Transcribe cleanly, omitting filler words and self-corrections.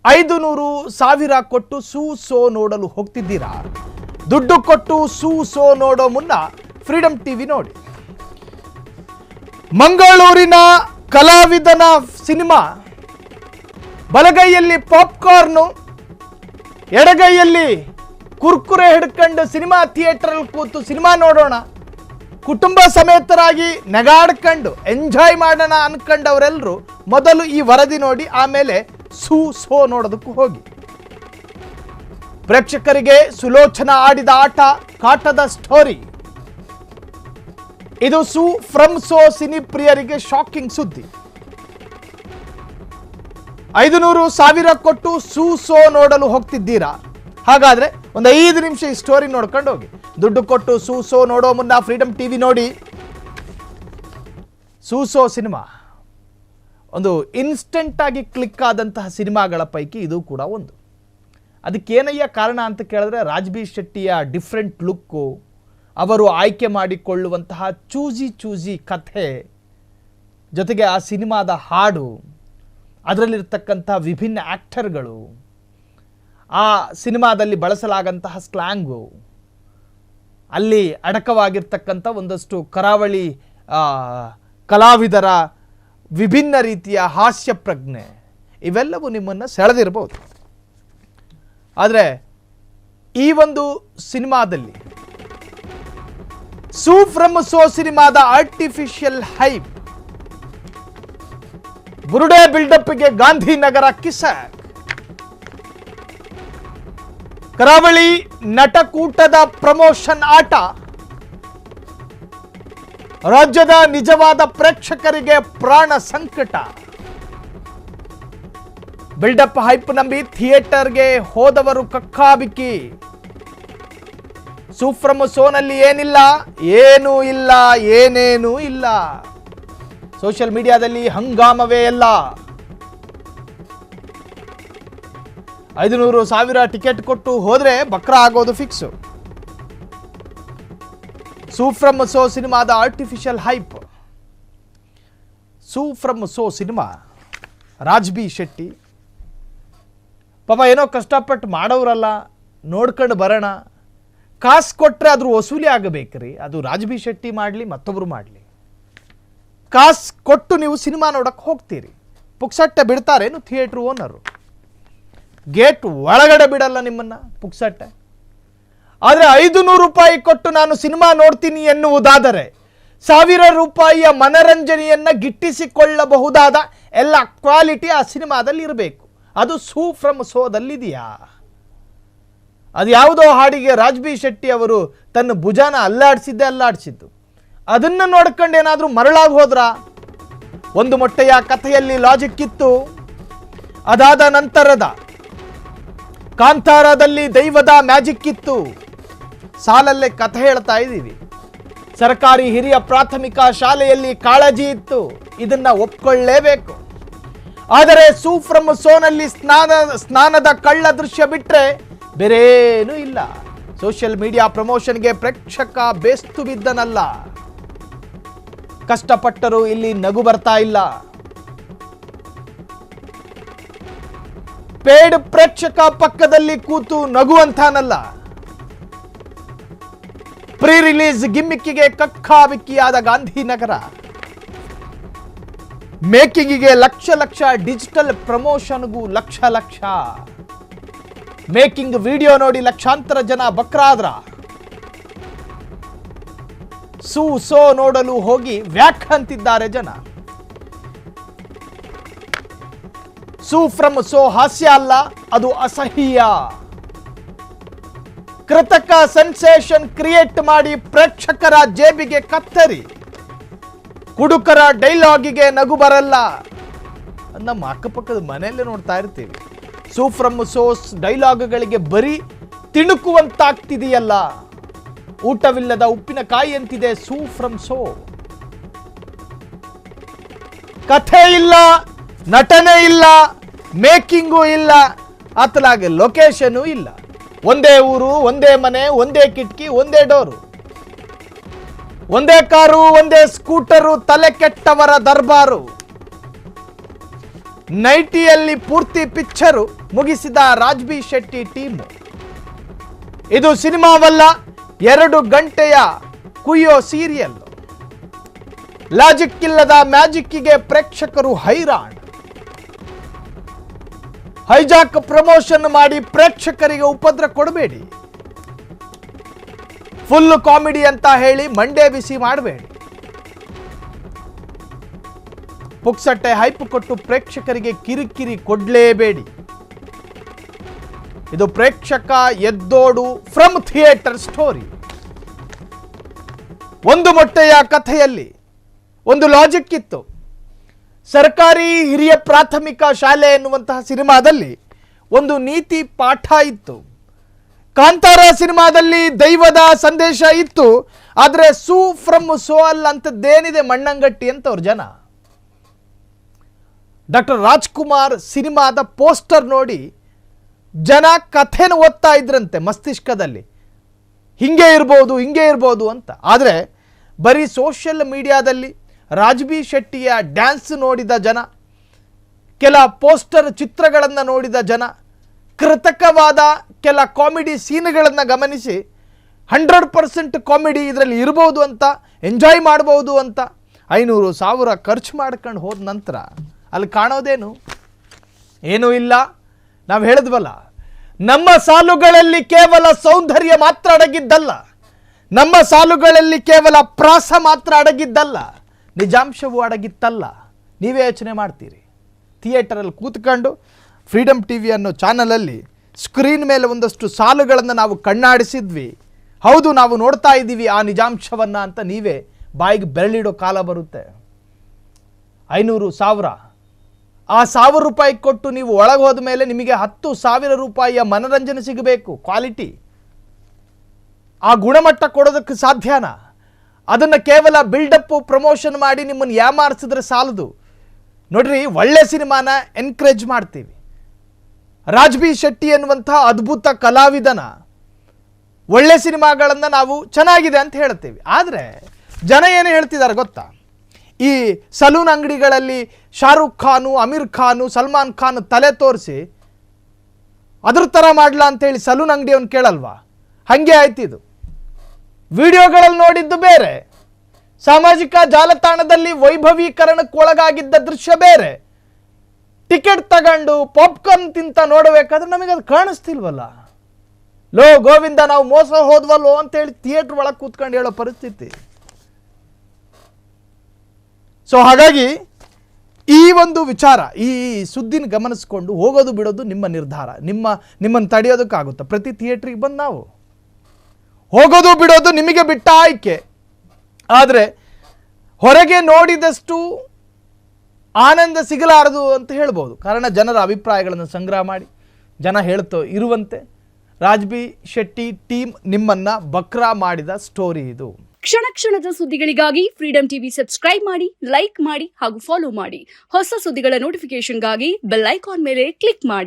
500,000 ಕೊಟ್ಟು ಸೋ ನೋಡಲು ಹೋಗ್ತಿದ್ದೀರಾ? ದುಡ್ಡು ಕೊಟ್ಟು ಸೋ ನೋಡೋ ಮುನ್ನ ಫ್ರೀಡಮ್ ಟಿವಿ ನೋಡಿ. ಮಂಗಳೂರಿನ ಕಲಾವಿದನ ಸಿನಿಮಾ. ಬಲಗೈಯಲ್ಲಿ ಪಾಪ್ಕಾರ್ನು, ಎಡಗೈಯಲ್ಲಿ ಕುರ್ಕುರೆ ಹಿಡ್ಕೊಂಡು ಸಿನಿಮಾ ಥಿಯೇಟರಲ್ಲಿ ಕೂತು ಸಿನಿಮಾ ನೋಡೋಣ, ಕುಟುಂಬ ಸಮೇತರಾಗಿ ನಗಾಡ್ಕೊಂಡು ಎಂಜಾಯ್ ಮಾಡೋಣ ಅನ್ಕೊಂಡವರೆಲ್ಲರೂ ಮೊದಲು ಈ ವರದಿ ನೋಡಿ ಆಮೇಲೆ ಸೋ ನೋಡೋದಕ್ಕೂ ಹೋಗಿ. ಪ್ರೇಕ್ಷಕರಿಗೆ ಸುಲೋಚನಾ ಆಡಿದ ಆಟ, ಕಾಟದ ಸ್ಟೋರಿ. ಇದು ಫ್ರಮ್ ಸೋ ಸಿನಿ ಪ್ರಿಯರಿಗೆ ಶಾಕಿಂಗ್ ಸುದ್ದಿ. 500,000 ಕೊಟ್ಟು ಸೋ ನೋಡಲು ಹೋಗ್ತಿದ್ದೀರಾ? ಹಾಗಾದ್ರೆ ಒಂದು 5 ನಿಮಿಷ ಈ ಸ್ಟೋರಿ ನೋಡ್ಕೊಂಡು ಹೋಗಿ. ದುಡ್ಡು ಕೊಟ್ಟು ಸೋ ನೋಡೋ ಮುನ್ನ ಫ್ರೀಡಮ್ ಟಿವಿ ನೋಡಿ. ಸೋ ಸಿನಿಮಾ ಒಂದು ಇನ್ಸ್ಟೆಂಟ್ ಆಗಿ ಕ್ಲಿಕ್ ಆದಂತಹ ಸಿನಿಮಾಗಳ ಪೈಕಿ ಇದು ಕೂಡ ಒಂದು. ಅದಕ್ಕೇನಯ್ಯ ಕಾರಣ ಅಂತ ಕೇಳಿದ್ರೆ ರಾಜ್ಬಿ ಶೆಟ್ಟಿಯ ಡಿಫ್ರೆಂಟ್ ಲುಕ್ಕು, ಅವರು ಆಯ್ಕೆ ಮಾಡಿಕೊಳ್ಳುವಂತಹ ಚೂಸಿ ಕಥೆ, ಜೊತೆಗೆ ಆ ಸಿನಿಮಾದ ಹಾಡು, ಅದರಲ್ಲಿರ್ತಕ್ಕಂಥ ವಿಭಿನ್ನ ಆ್ಯಕ್ಟರ್ಗಳು, ಆ ಸಿನಿಮಾದಲ್ಲಿ ಬಳಸಲಾಗಂತಹ ಸ್ಲ್ಯಾಂಗು, ಅಲ್ಲಿ ಅಡಕವಾಗಿರ್ತಕ್ಕಂಥ ಒಂದಷ್ಟು ಕರಾವಳಿ ಕಲಾವಿದರ ವಿಭಿನ್ನ ರೀತಿಯ ಹಾಸ್ಯ ಪ್ರಜ್ಞೆ, ಇವೆಲ್ಲವೂ ನಿಮ್ಮನ್ನು ಸೆಳೆದಿರಬಹುದು. ಆದರೆ ಈ ಒಂದು ಸಿನಿಮಾದಲ್ಲಿ ಫ್ರಮ್ ಸೋ ಸಿನಿಮಾದ ಆರ್ಟಿಫಿಷಿಯಲ್ ಹೈಪ್, ಬುರುಡೆ ಬಿಲ್ಡಪ್ಗೆ ಗಾಂಧಿನಗರ ಕಿಸಕ್, ಕರಾವಳಿ ನಟಕೂಟದ ಪ್ರಮೋಷನ್ ಆಟ, ರಾಜ್ಯದ ನಿಜವಾದ ಪ್ರೇಕ್ಷಕರಿಗೆ ಪ್ರಾಣ ಸಂಕಟ. ಬಿಲ್ಡಪ್ ಹೈಪ್ ನಂಬಿ ಥಿಯೇಟರ್ಗೆ ಹೋದವರು ಕಕ್ಕಾಬಿಕ್ಕಿ. ಫ್ರಮ್ ಸೋನಲ್ಲಿ ಏನಿಲ್ಲ, ಏನೂ ಇಲ್ಲ, ಏನೇನೂ ಇಲ್ಲ. ಸೋಷಿಯಲ್ ಮೀಡಿಯಾದಲ್ಲಿ ಹಂಗಾಮವೇ ಎಲ್ಲ. 500,000 ಟಿಕೆಟ್ ಕೊಟ್ಟು ಹೋದ್ರೆ ಬಕ್ರ ಆಗೋದು ಫಿಕ್ಸು. ಫ್ರಮ್ ಸೋ ಸಿನಿಮಾದ artificial hype. From So cinema Raj B Shetty ಪಾಪ ಏನೋ ಕಷ್ಟಪಟ್ಟು ಮಾಡೋರಲ್ಲ, ನೋಡ್ಕೊಂಡು ಬರೋಣ, ಕಾಸು ಕೊಟ್ಟರೆ ಅದ್ರ ವಸೂಲಿ ಆಗಬೇಕ್ರಿ. ಅದು ರಾಜ್ಬಿ ಶೆಟ್ಟಿ ಮಾಡಲಿ ಮತ್ತೊಬ್ರು ಮಾಡಲಿ, ಕಾಸು ಕೊಟ್ಟು ನೀವು ಸಿನಿಮಾ ನೋಡಕ್ಕೆ ಹೋಗ್ತೀರಿ. ಪುಕ್ಸಟ್ಟೆ ಬಿಡ್ತಾರೇನು ಥಿಯೇಟ್ರ್ ಓನರು? ಗೇಟ್ ಒಳಗಡೆ ಬಿಡಲ್ಲ ನಿಮ್ಮನ್ನು ಪುಕ್ಸಟ್ಟೆ. ಆದರೆ 500 ರೂಪಾಯಿ ಕೊಟ್ಟು ನಾನು ಸಿನಿಮಾ ನೋಡ್ತೀನಿ ಎನ್ನುವುದಾದರೆ 1,000 ರೂಪಾಯಿಯ ಮನರಂಜನೆಯನ್ನು ಗಿಟ್ಟಿಸಿಕೊಳ್ಳಬಹುದಾದ ಎಲ್ಲ ಕ್ವಾಲಿಟಿ ಆ ಸಿನಿಮಾದಲ್ಲಿ ಇರಬೇಕು. ಅದು ಫ್ರಮ್ ಸೋದಲ್ಲಿದೆಯಾ? ಅದು ಯಾವುದೋ ಹಾಡಿಗೆ ರಾಜ್ಬಿ ಶೆಟ್ಟಿ ಅವರು ತನ್ನ ಭುಜಾನ ಅಲ್ಲಾಡಿಸಿದ್ದು, ಅದನ್ನು ನೋಡ್ಕೊಂಡು ಏನಾದರೂ ಮರಳಾಗಿ ಹೋದ್ರ? ಒಂದು ಮೊಟ್ಟೆಯ ಕಥೆಯಲ್ಲಿ ಲಾಜಿಕ್ ಇತ್ತು. ಅದಾದ ನಂತರದ ಕಾಂತಾರದಲ್ಲಿ ದೈವದ ಮ್ಯಾಜಿಕ್ ಇತ್ತು. ಸಾಲಲ್ಲೇ ಕಥೆ ಹೇಳ್ತಾ ಇದ್ದೀವಿ. ಸರ್ಕಾರಿ ಹಿರಿಯ ಪ್ರಾಥಮಿಕ ಶಾಲೆಯಲ್ಲಿ ಕಾಳಜಿ ಇತ್ತು, ಇದನ್ನ ಒಪ್ಕೊಳ್ಳೇಬೇಕು. ಆದರೆ ಫ್ರಮ್ ಸೋನಲ್ಲಿ ಸ್ನಾನದ ಕಳ್ಳ ದೃಶ್ಯ ಬಿಟ್ರೆ ಬೇರೇನೂ ಇಲ್ಲ. ಸೋಷಿಯಲ್ ಮೀಡಿಯಾ ಪ್ರಮೋಷನ್ಗೆ ಪ್ರೇಕ್ಷಕ ಬೇಸ್ತು ಬಿದ್ದನಲ್ಲ. ಕಷ್ಟಪಟ್ಟರು ಇಲ್ಲಿ ನಗು ಬರ್ತಾ ಇಲ್ಲ. ಪೇಡ್ ಪ್ರೇಕ್ಷಕ ಪಕ್ಕದಲ್ಲಿ ಕೂತು ನಗುವಂತಾನಲ್ಲ. ಪ್ರೀ ರಿಲೀಸ್ ಗಿಮ್ಮಿಕ್ಕಿಗೆ ಕಕ್ಕಾಬಿಕ್ಕಿಯಾದ ಗಾಂಧಿನಗರ, ಮೇಕಿಂಗಿಗೆ ಲಕ್ಷ, ಡಿಜಿಟಲ್ ಪ್ರಮೋಷನ್ಗೂ ಲಕ್ಷ. ಮೇಕಿಂಗ್ ವಿಡಿಯೋ ನೋಡಿ ಲಕ್ಷಾಂತರ ಜನ ಬಕ್ರಾದ್ರ. ಸೋ ನೋಡಲು ಹೋಗಿ ವ್ಯಾಕ್ ಅಂತಿದ್ದಾರೆ ಜನ. ಫ್ರಮ್ ಸೋ ಹಾಸ್ಯ ಅಲ್ಲ, ಅದು ಅಸಹ್ಯ. ಕೃತಕ ಸೆನ್ಸೇಷನ್ ಕ್ರಿಯೇಟ್ ಮಾಡಿ ಪ್ರೇಕ್ಷಕರ ಜೇಬಿಗೆ ಕತ್ತರಿ. ಕುಡುಕರ ಡೈಲಾಗಿಗೆ ನಗು ಬರಲ್ಲ. ನಮ್ಮ ಅಕ್ಕಪಕ್ಕದ ಮನೆಯಲ್ಲೇ ನೋಡ್ತಾ ಇರ್ತೀವಿ. ಫ್ರಮ್ ಸೋಸ್ ಡೈಲಾಗ್ಗಳಿಗೆ ಬರೀ ತಿಣುಕುವಂತಾಗ್ತಿದೆಯಲ್ಲ. ಊಟವಿಲ್ಲದ ಉಪ್ಪಿನಕಾಯಿ ಅಂತಿದೆ ಫ್ರಮ್ ಸೋ. ಕಥೆ ಇಲ್ಲ, ನಟನೆ ಇಲ್ಲ, ಮೇಕಿಂಗು ಇಲ್ಲ, ಅತ್ತಲಾಗೆ ಲೊಕೇಶನು ಇಲ್ಲ. ಒಂದೇ ಊರು, ಒಂದೇ ಮನೆ, ಒಂದೇ ಕಿಟಕಿ, ಒಂದೇ ಡೋರು, ಒಂದೇ ಕಾರು, ಒಂದೇ ಸ್ಕೂಟರು, ತಲೆ ಕೆಟ್ಟವರ ದರ್ಬಾರು. ನೈಟಿಯಲ್ಲಿ ಪೂರ್ತಿ ಪಿಕ್ಚರು, ಮುಗಿಸಿದ ರಾಜ್ಬಿ ಶೆಟ್ಟಿ ಟೀಮ್. ಇದು ಸಿನಿಮಾವಲ್ಲ, 2 ಗಂಟೆಯ ಕುಯ್ಯೋ ಸೀರಿಯಲ್. ಲಾಜಿಕ್ ಇಲ್ಲದ ಮ್ಯಾಜಿಕ್ಕಿಗೆ ಪ್ರೇಕ್ಷಕರು ಹೈರಾಣ. ಹೈಜಾಕ್ ಪ್ರಮೋಷನ್ ಮಾಡಿ ಪ್ರೇಕ್ಷಕರಿಗೆ ಉಪದ್ರ ಕೊಡಬೇಡಿ. ಫುಲ್ ಕಾಮಿಡಿ ಅಂತ ಹೇಳಿ ಮಂಡೆ ಬಿಸಿ ಮಾಡಬೇಡಿ. ಪುಕ್ಸಟ್ಟೆ ಹೈಪ್ ಕೊಟ್ಟು ಪ್ರೇಕ್ಷಕರಿಗೆ ಕಿರಿಕಿರಿ ಕೊಡಲೇಬೇಡಿ. ಇದು ಪ್ರೇಕ್ಷಕ ಎದ್ದೋಡು ಫ್ರಮ್ ಥಿಯೇಟರ್ ಸ್ಟೋರಿ. ಒಂದು ಮೊಟ್ಟೆಯ ಕಥೆಯಲ್ಲಿ ಒಂದು ಲಾಜಿಕ್ ಇತ್ತು. ಸರ್ಕಾರಿ ಹಿರಿಯ ಪ್ರಾಥಮಿಕ ಶಾಲೆ ಎನ್ನುವಂತಹ ಸಿನಿಮಾದಲ್ಲಿ ಒಂದು ನೀತಿ ಪಾಠ ಇತ್ತು. ಕಾಂತಾರ ಸಿನಿಮಾದಲ್ಲಿ ದೈವದ ಸಂದೇಶ ಇತ್ತು. ಆದರೆ ಸೂ ಫ್ರಮ್ ಸೋಲ್ ಅಂತದ್ದೇನಿದೆ ಮಣ್ಣಂಗಟ್ಟಿ ಅಂತವ್ರ ಜನ. ಡಾಕ್ಟರ್ ರಾಜ್ಕುಮಾರ್ ಸಿನಿಮಾದ ಪೋಸ್ಟರ್ ನೋಡಿ ಜನ ಕಥೆನ ಓದ್ತಾ ಇದ್ರಂತೆ ಮಸ್ತಿಷ್ಕದಲ್ಲಿ, ಹಿಂಗೆ ಇರ್ಬೋದು ಅಂತ. ಆದರೆ ಬರೀ ಸೋಷಿಯಲ್ ಮೀಡಿಯಾದಲ್ಲಿ ರಾಜ್ಬಿ ಶೆಟ್ಟಿಯ ಡ್ಯಾನ್ಸ್ ನೋಡಿದ ಜನ, ಕೆಲ ಪೋಸ್ಟರ್ ಚಿತ್ರಗಳನ್ನು ನೋಡಿದ ಜನ, ಕೃತಕವಾದ ಕೆಲ ಕಾಮಿಡಿ ಸೀನ್ಗಳನ್ನು ಗಮನಿಸಿ 100% ಕಾಮಿಡಿ ಇದರಲ್ಲಿ ಇರ್ಬೋದು ಅಂತ, ಎಂಜಾಯ್ ಮಾಡ್ಬೋದು ಅಂತ 500,000 ಖರ್ಚು ಮಾಡ್ಕೊಂಡು ಹೋದ ನಂತರ ಅಲ್ಲಿ ಕಾಣೋದೇನು? ಏನೂ ಇಲ್ಲ. ನಾವು ಹೇಳಿದ್ವಲ್ಲ, ನಮ್ಮ ಸಾಲುಗಳಲ್ಲಿ ಕೇವಲ ಸೌಂದರ್ಯ ಮಾತ್ರ ಅಡಗಿದ್ದಲ್ಲ, ನಮ್ಮ ಸಾಲುಗಳಲ್ಲಿ ಕೇವಲ ಪ್ರಾಸ ಮಾತ್ರ ಅಡಗಿದ್ದಲ್ಲ, ನಿಜಾಂಶವೂ ಅಡಗಿತ್ತಲ್ಲ. ನೀವೇ ಯೋಚನೆ ಮಾಡ್ತೀರಿ. ಥಿಯೇಟರಲ್ಲಿ ಕೂತ್ಕೊಂಡು ಫ್ರೀಡಮ್ ಟಿವಿ ಅನ್ನೋ ಚಾನಲಲ್ಲಿ ಸ್ಕ್ರೀನ್ ಮೇಲೆ ಒಂದಷ್ಟು ಸಾಲುಗಳನ್ನು ನಾವು ಕಣ್ಣಾಡಿಸಿದ್ವಿ. ಹೌದು, ನಾವು ನೋಡ್ತಾ ಇದ್ದೀವಿ ಆ ನಿಜಾಂಶವನ್ನು ಅಂತ ನೀವೇ ಬಾಯಿಗೆ ಬೆರಳಿಡೋ ಕಾಲ ಬರುತ್ತೆ. 500,000 ಆ 1,000 ರೂಪಾಯಿ ಕೊಟ್ಟು ನೀವು ಒಳಗೆ ಹೋದ ಮೇಲೆ ನಿಮಗೆ 10,000 ರೂಪಾಯಿಯ ಮನರಂಜನೆ ಸಿಗಬೇಕು. ಕ್ವಾಲಿಟಿ, ಆ ಗುಣಮಟ್ಟ ಕೊಡೋದಕ್ಕೆ ಸಾಧ್ಯನಾ? ಅದನ್ನು ಕೇವಲ ಬಿಲ್ಡಪ್ ಪ್ರಮೋಷನ್ ಮಾಡಿ ನಿಮ್ಮನ್ನು ಯಾಮಾರಿಸಿದ್ರೆ ಸಾಲದು. ನೋಡ್ರಿ, ಒಳ್ಳೆ ಸಿನಿಮಾನ ಎನ್ಕರೇಜ್ ಮಾಡ್ತೀವಿ. ರಾಜ್ಬಿ ಶೆಟ್ಟಿ ಎನ್ನುವಂಥ ಅದ್ಭುತ ಕಲಾವಿದನ ಒಳ್ಳೆ ಸಿನಿಮಾಗಳನ್ನು ನಾವು ಚೆನ್ನಾಗಿದೆ ಅಂತ ಹೇಳ್ತೀವಿ. ಆದರೆ ಜನ ಏನು ಹೇಳ್ತಿದ್ದಾರೆ ಗೊತ್ತಾ? ಈ ಸಲೂನ್ ಅಂಗಡಿಗಳಲ್ಲಿ ಶಾರುಖ್ ಖಾನು, ಅಮೀರ್ ಖಾನು, ಸಲ್ಮಾನ್ ಖಾನ್ ತಲೆ ತೋರಿಸಿ ಅದ್ರ ಥರ ಮಾಡಲ ಅಂತೇಳಿ ಸಲೂನ್ ಅಂಗಡಿಯವನು ಕೇಳಲ್ವಾ? ಹಾಗೆ ಆಯ್ತಿದು. ವಿಡಿಯೋಗಳಲ್ಲಿ ನೋಡಿದ್ದು ಬೇರೆ, ಸಾಮಾಜಿಕ ಜಾಲತಾಣದಲ್ಲಿ ವೈಭವೀಕರಣಕ್ಕೊಳಗಾಗಿದ್ದ ದೃಶ್ಯ ಬೇರೆ. ಟಿಕೆಟ್ ತಗೊಂಡು ಪಾಪ್ಕಾರ್ನ್ ತಿಂತ ನೋಡಬೇಕಾದ್ರೆ ನಮಗೆ ಅದು ಕಾಣಿಸ್ತಿಲ್ವಲ್ಲ. ಲೋ ಗೋವಿಂದ, ನಾವು ಮೋಸ ಹೋದ್ವಲ್ಲೋ ಅಂತೇಳಿ ಥಿಯೇಟ್ರ್ ಒಳಗೆ ಕೂತ್ಕೊಂಡು ಹೇಳೋ ಪರಿಸ್ಥಿತಿ. ಸೊ ಹಾಗಾಗಿ ಈ ಒಂದು ವಿಚಾರ, ಈ ಸುದ್ದಿನ ಗಮನಿಸ್ಕೊಂಡು ಹೋಗೋದು ಬಿಡೋದು ನಿಮ್ಮ ನಿರ್ಧಾರ. ನಿಮ್ಮನ್ನು ತಡೆಯೋದಕ್ಕಾಗುತ್ತಾ? ಪ್ರತಿ ಥಿಯೇಟ್ರಿಗೆ ಬಂದು ನಾವು ಹೋಗೋದು ಬಿಡೋದು ನಿಮಗೆ ಬಿಟ್ಟ ಆಯ್ಕೆ. ಆದರೆ ಹೊರಗೆ ನೋಡಿದಷ್ಟು ಆನಂದ ಸಿಗಲಾರದು ಅಂತ ಹೇಳ್ಬೋದು. ಕಾರಣ ಜನರ ಅಭಿಪ್ರಾಯಗಳನ್ನು ಸಂಗ್ರಹ ಮಾಡಿ ಜನ ಹೇಳ್ತೋ ಇರುವಂತೆ ರಾಜ್ಬಿ ಶೆಟ್ಟಿ ಟೀಮ್ ನಿಮ್ಮನ್ನು ಬಕ್ರಾ ಮಾಡಿದ ಸ್ಟೋರಿ ಇದು. ಕ್ಷಣ ಕ್ಷಣದ ಸುದ್ದಿಗಳಿಗಾಗಿ ಫ್ರೀಡಮ್ ಟಿವಿ ಸಬ್ಸ್ಕ್ರೈಬ್ ಮಾಡಿ, ಲೈಕ್ ಮಾಡಿ ಹಾಗೂ ಫಾಲೋ ಮಾಡಿ. ಹೊಸ ಸುದ್ದಿಗಳ ನೋಟಿಫಿಕೇಶನ್ಗಾಗಿ ಬೆಲ್ ಐಕಾನ್ ಮೇಲೆ ಕ್ಲಿಕ್ ಮಾಡಿ.